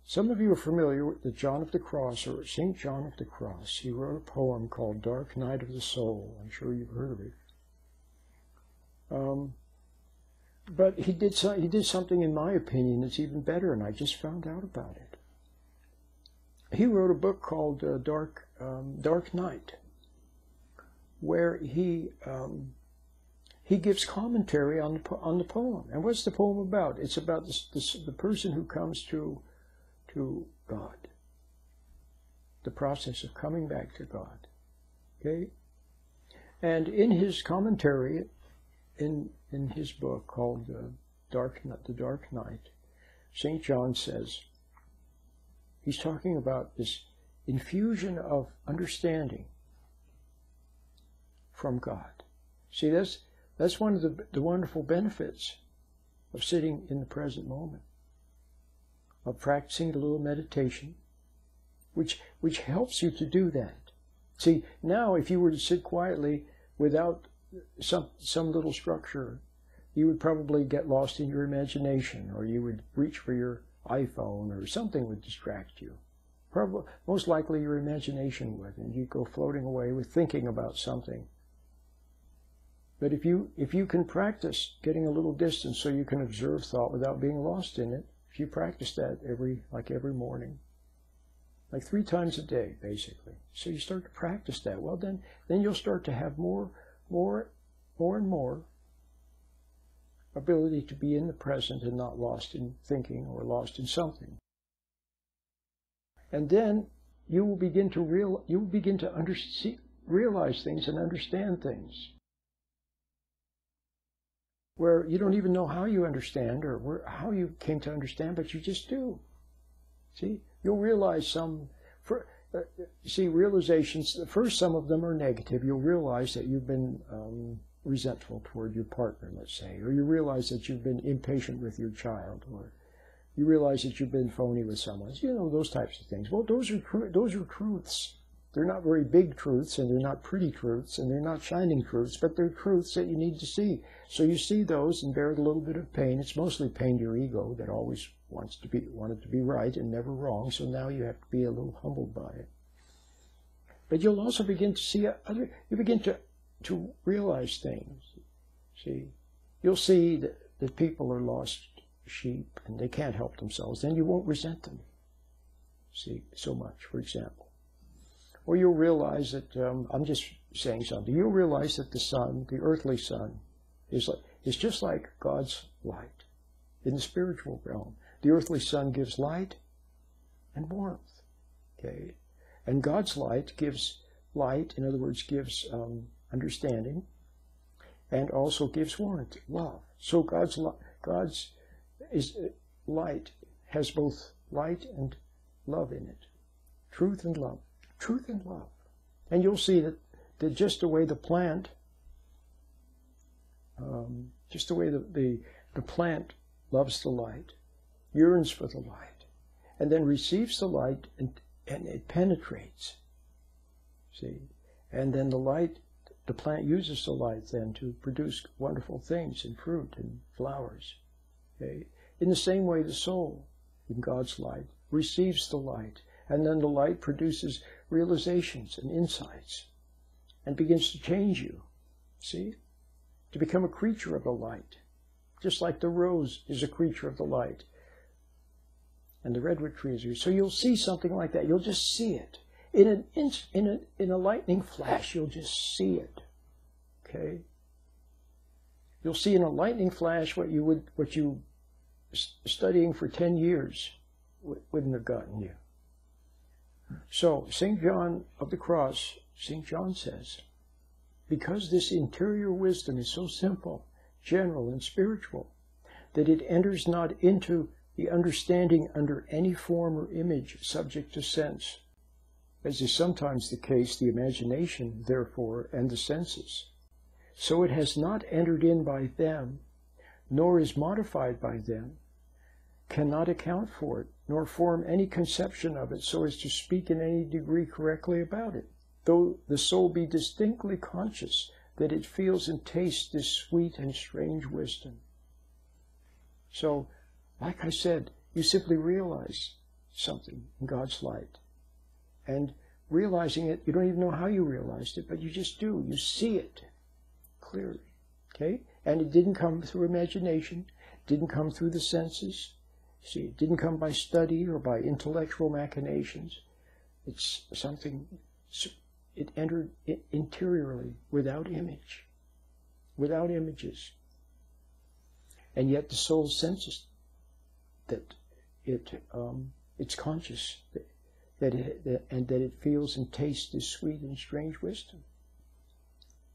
Some of you are familiar with the John of the Cross, or St. John of the Cross. He wrote a poem called Dark Night of the Soul. I'm sure you've heard of it. But he did something, in my opinion, that's even better, and I just found out about it. He wrote a book called Dark Night, where he gives commentary on the poem. And what's the poem about? It's about the person who comes to God, the process of coming back to God. Okay, and in his commentary, in his book called The Dark Night, St. John says, he's talking about this infusion of understanding from God. See, that's one of the wonderful benefits of sitting in the present moment, of practicing a little meditation, which helps you to do that. See, now if you were to sit quietly without some little structure, you would probably get lost in your imagination, or you would reach for your iPhone, or something would distract you. Probably, most likely your imagination would, and you'd go floating away with thinking about something. But if you can practice getting a little distance so you can observe thought without being lost in it, if you practice that every morning, like 3 times a day, basically. So you start to practice that. Well, then you'll start to have more and more ability to be in the present and not lost in thinking or lost in something. And then you will begin to realize things and understand things where you don't even know how you understand or how you came to understand, but you just do. See, you'll realize realizations. First, some of them are negative. You'll realize that you've been resentful toward your partner, let's say, or you realize that you've been impatient with your child, or you realize that you've been phony with someone. You know, those types of things. Well, those are truths. They're not very big truths, and they're not pretty truths, and they're not shining truths, but they're truths that you need to see. So you see those and bear a little bit of pain. It's mostly pain to your ego that always wanted to be right and never wrong, so now you have to be a little humbled by it. But you'll also begin to see you begin to realize things. See, you'll see that people are lost sheep and they can't help themselves. Then you won't resent them, see, so much, for example. Or you'll realize that, I'm just saying something, you'll realize that the sun, the earthly sun, is just like God's light in the spiritual realm. The earthly sun gives light and warmth, okay? And God's light gives light, in other words, gives understanding, and also gives warmth, love. So God's light has both light and love in it, truth and love. Truth and love. And you'll see that just the way the plant, just the way the plant loves the light, yearns for the light, and then receives the light and it penetrates. See? And then the plant uses the light then to produce wonderful things in fruit and flowers. Okay? In the same way the soul, in God's light, receives the light, and then the light produces realizations and insights and begins to change you, see, to become a creature of the light, just like the rose is a creature of the light and the redwood tree is. So you'll see something like that. You'll just see it in a lightning flash. You'll just see it, okay? You'll see in a lightning flash what you studying for 10 years wouldn't have gotten you. So, St. John of the Cross, St. John says, because this interior wisdom is so simple, general, and spiritual, that it enters not into the understanding under any form or image subject to sense, as is sometimes the case, the imagination, therefore, and the senses. So it has not entered in by them, nor is modified by them, cannot account for it, nor form any conception of it so as to speak in any degree correctly about it, though the soul be distinctly conscious that it feels and tastes this sweet and strange wisdom. So, like I said, you simply realize something in God's light. And realizing it, you don't even know how you realized it, but you just do. You see it clearly. Okay? And it didn't come through imagination, didn't come through the senses. See, it didn't come by study or by intellectual machinations. It's something, it entered interiorly, without image, without images. And yet the soul senses that it's conscious, and that it feels and tastes this sweet and strange wisdom.